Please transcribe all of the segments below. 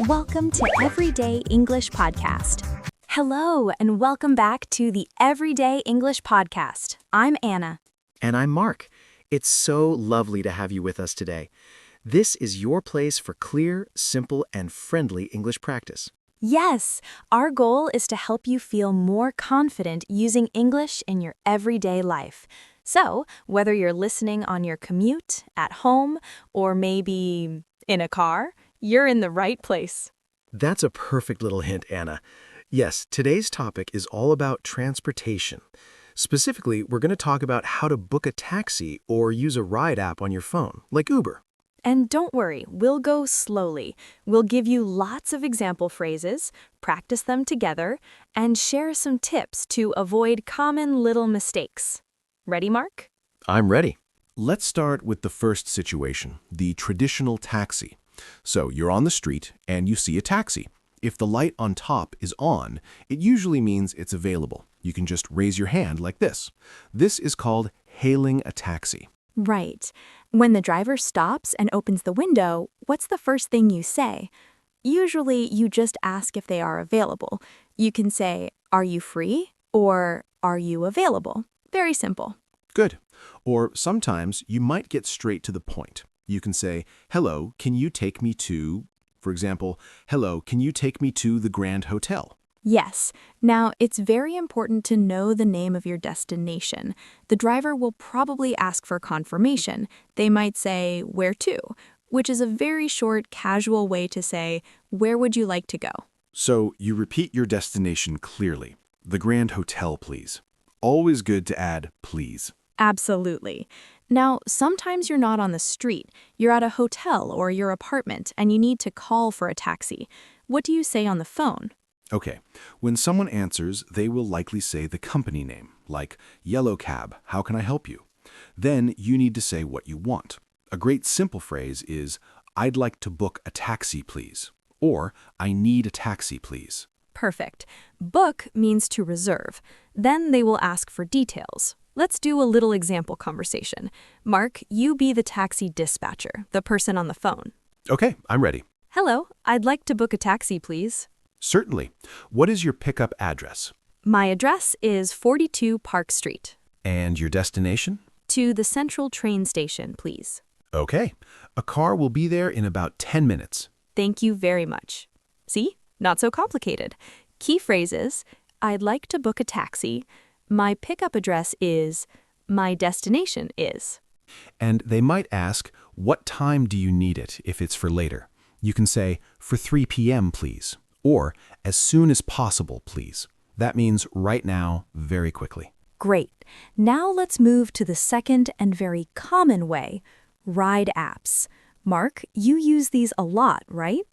Welcome to Everyday English Podcast. Hello, and welcome back to the Everyday English Podcast. I'm Anna. And I'm Mark. It's so lovely to have you with us today. This is your place for clear, simple, and friendly English practice. Yes, our goal is to help you feel more confident using English in your everyday life. So, whether you're listening on your commute, at home, or maybe in a car, you're in the right place. That's a perfect little hint, Anna. Yes, today's topic is all about transportation. Specifically, we're going to talk about how to book a taxi or use a ride app on your phone, like Uber. And don't worry, we'll go slowly. We'll give you lots of example phrases, practice them together, and share some tips to avoid common little mistakes. Ready, Mark? I'm ready. Let's start with the first situation, the traditional taxi. So you're on the street and you see a taxi. If the light on top is on, it usually means it's available. You can just raise your hand like this. This is called hailing a taxi. Right. When the driver stops and opens the window, what's the first thing you say? Usually, you just ask if they are available. You can say, "Are you free?" or "Are you available?" Very simple. Good. Or sometimes you might get straight to the point. You can say, "Hello, can you take me to," for example, "Hello, can you take me to the Grand Hotel?" Yes. Now, it's very important to know the name of your destination. The driver will probably ask for confirmation. They might say, "Where to?" which is a very short, casual way to say, "Where would you like to go?" So you repeat your destination clearly. The Grand Hotel, please. Always good to add please. Absolutely. Now, sometimes you're not on the street. You're at a hotel or your apartment, and you need to call for a taxi. What do you say on the phone? Okay, when someone answers, they will likely say the company name, like Yellow Cab, how can I help you? Then you need to say what you want. A great simple phrase is, I'd like to book a taxi, please, or I need a taxi, please. Perfect. Book means to reserve. Then they will ask for details. Let's do a little example conversation. Mark, you be the taxi dispatcher, the person on the phone. Okay, I'm ready. Hello, I'd like to book a taxi, please. Certainly. What is your pickup address? My address is 42 Park Street. And your destination? To the Central train station, please. Okay. A car will be there in about 10 minutes. Thank you very much. See? Not so complicated. Key phrases: I'd like to book a taxi. My pickup address is. My destination is. And they might ask, what time do you need it if it's for later? You can say, for 3 p.m., please. Or, as soon as possible, please. That means right now, very quickly. Great. Now let's move to the second and very common way, ride apps. Mark, you use these a lot, right?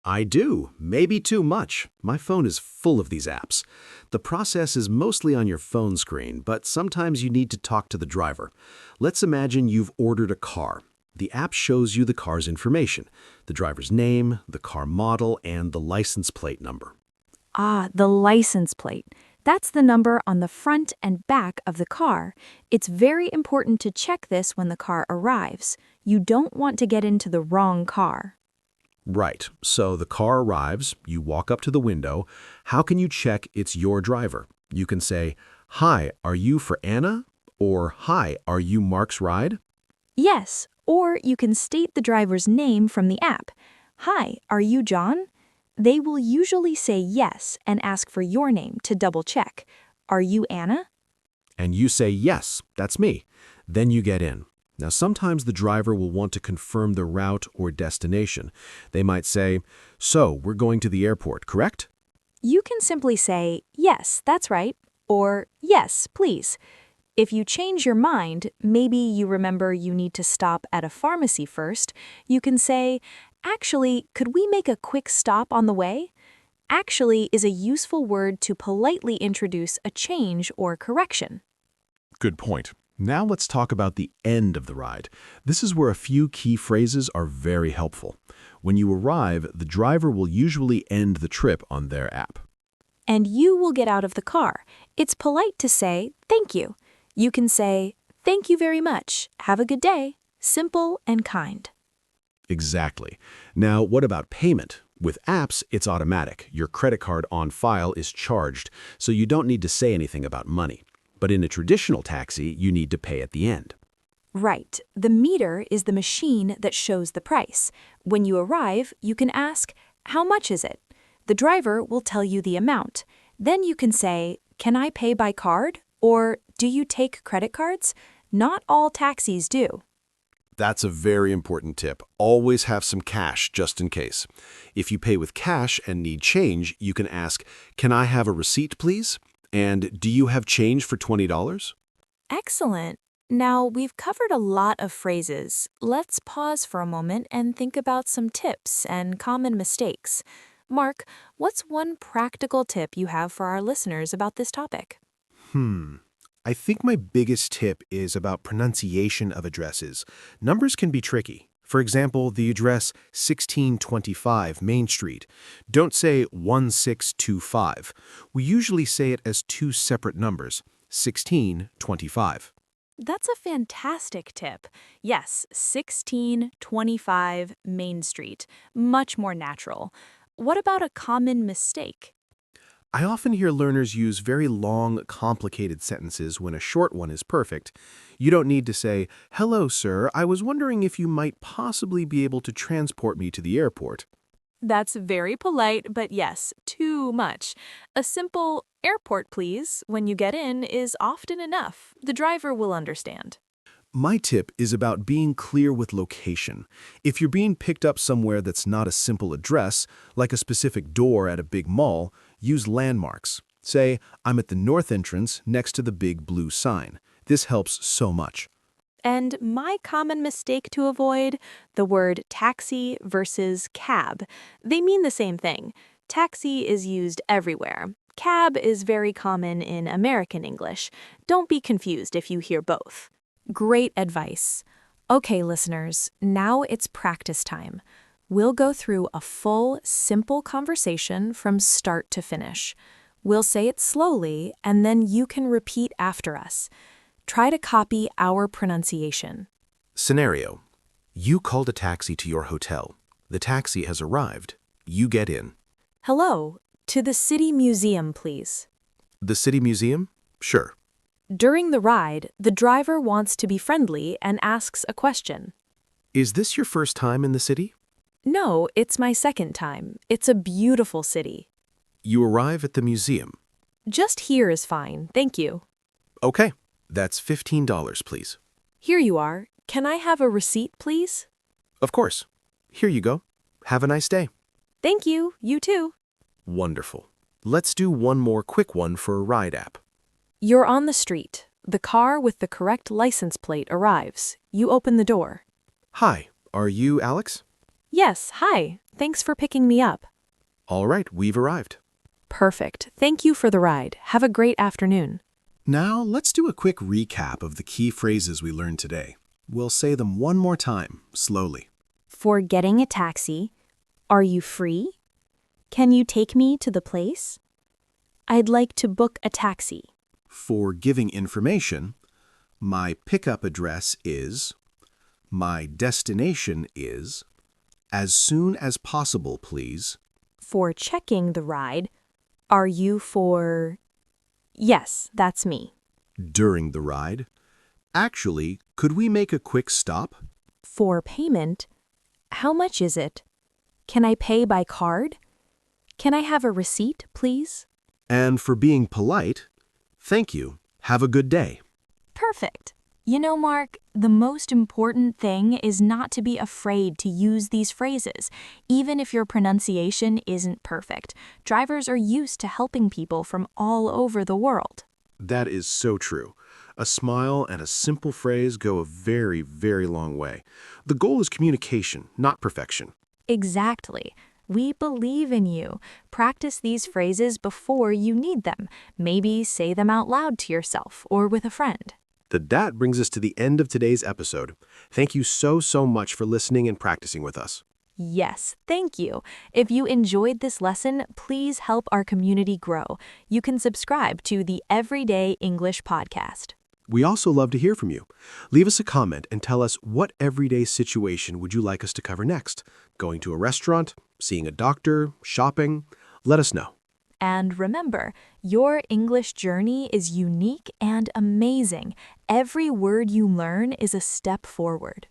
I do, maybe too much. My phone is full of these apps. The process is mostly on your phone screen, but sometimes you need to talk to the driver. Let's imagine you've ordered a car. The app shows you the car's information, the driver's name, the car model, and the license plate number. Ah, the license plate. That's the number on the front and back of the car. It's very important to check this when the car arrives. You don't want to get into the wrong car. Right, so the car arrives, you walk up to the window. How can you check it's your driver? You can say, "Hi, are you for Anna?" Or, "Hi, are you Mark's ride?" Yes, or you can state the driver's name from the app. "Hi, are you John?" They will usually say yes and ask for your name to double check. "Are you Anna?" And you say, "Yes, that's me." Then you get in. Now, sometimes the driver will want to confirm the route or destination. They might say, "So, we're going to the airport, correct?" You can simply say, "Yes, that's right," or "Yes, please." If you change your mind, maybe you remember you need to stop at a pharmacy first, you can say, "Actually, could we make a quick stop on the way?" Actually is a useful word to politely introduce a change or correction. Good point. Now let's talk about the end of the ride. This is where a few key phrases are very helpful. When you arrive, the driver will usually end the trip on their app. And you will get out of the car. It's polite to say, "Thank you." You can say, "Thank you very much. Have a good day." Simple and kind. Exactly. Now, what about payment? With apps, it's automatic. Your credit card on file is charged, so you don't need to say anything about money. But in a traditional taxi, you need to pay at the end. Right. The meter is the machine that shows the price. When you arrive, you can ask, "How much is it?" The driver will tell you the amount. Then you can say, "Can I pay by card?" or "Do you take credit cards?" Not all taxis do. That's a very important tip. Always have some cash just in case. If you pay with cash and need change, you can ask, "Can I have a receipt, please?" And "Do you have change for $20?" Excellent. Now, we've covered a lot of phrases. Let's pause for a moment and think about some tips and common mistakes. Mark, what's one practical tip you have for our listeners about this topic? I think my biggest tip is about pronunciation of addresses. Numbers can be tricky. For example, the address 1625 Main Street. Don't say 1625. We usually say it as two separate numbers, 1625. That's a fantastic tip. Yes, 1625 Main Street. Much more natural. What about a common mistake? I often hear learners use very long, complicated sentences when a short one is perfect. You don't need to say, "Hello, sir, I was wondering if you might possibly be able to transport me to the airport." That's very polite, but yes, too much. A simple "airport, please" when you get in is often enough. The driver will understand. My tip is about being clear with location. If you're being picked up somewhere that's not a simple address, like a specific door at a big mall, use landmarks. Say, "I'm at the north entrance next to the big blue sign." This helps so much. And my common mistake to avoid, the word taxi versus cab. They mean the same thing. Taxi is used everywhere. Cab is very common in American English. Don't be confused if you hear both. Great advice. Okay, listeners, now it's practice time. We'll go through a full, simple conversation from start to finish. We'll say it slowly, and then you can repeat after us. Try to copy our pronunciation. Scenario: you called a taxi to your hotel. The taxi has arrived. You get in. Hello, to the City Museum, please. The City Museum? Sure. During the ride, the driver wants to be friendly and asks a question. Is this your first time in the city? No, it's my second time. It's a beautiful city. You arrive at the museum. Just here is fine, thank you. Okay, that's $15, please. Here you are. Can I have a receipt, please? Of course. Here you go. Have a nice day. Thank you, you too. Wonderful. Let's do one more quick one for a ride app. You're on the street. The car with the correct license plate arrives. You open the door. Hi, are you Alex? Yes, hi. Thanks for picking me up. All right, we've arrived. Perfect. Thank you for the ride. Have a great afternoon. Now, let's do a quick recap of the key phrases we learned today. We'll say them one more time, slowly. For getting a taxi, are you free? Can you take me to the place? I'd like to book a taxi. For giving information, my pickup address is, my destination is, as soon as possible, please. For checking the ride, are you for... Yes, that's me. During the ride, actually, could we make a quick stop? For payment, how much is it? Can I pay by card? Can I have a receipt, please? And for being polite, thank you. Have a good day. Perfect. You know, Mark, the most important thing is not to be afraid to use these phrases, even if your pronunciation isn't perfect. Drivers are used to helping people from all over the world. That is so true. A smile and a simple phrase go a very, very long way. The goal is communication, not perfection. Exactly. We believe in you. Practice these phrases before you need them. Maybe say them out loud to yourself or with a friend. That brings us to the end of today's episode. Thank you so much for listening and practicing with us. Yes, thank you. If you enjoyed this lesson, please help our community grow. You can subscribe to the Everyday English Podcast. We also love to hear from you. Leave us a comment and tell us what everyday situation would you like us to cover next? Going to a restaurant? Seeing a doctor? Shopping? Let us know. And remember, your English journey is unique and amazing. Every word you learn is a step forward.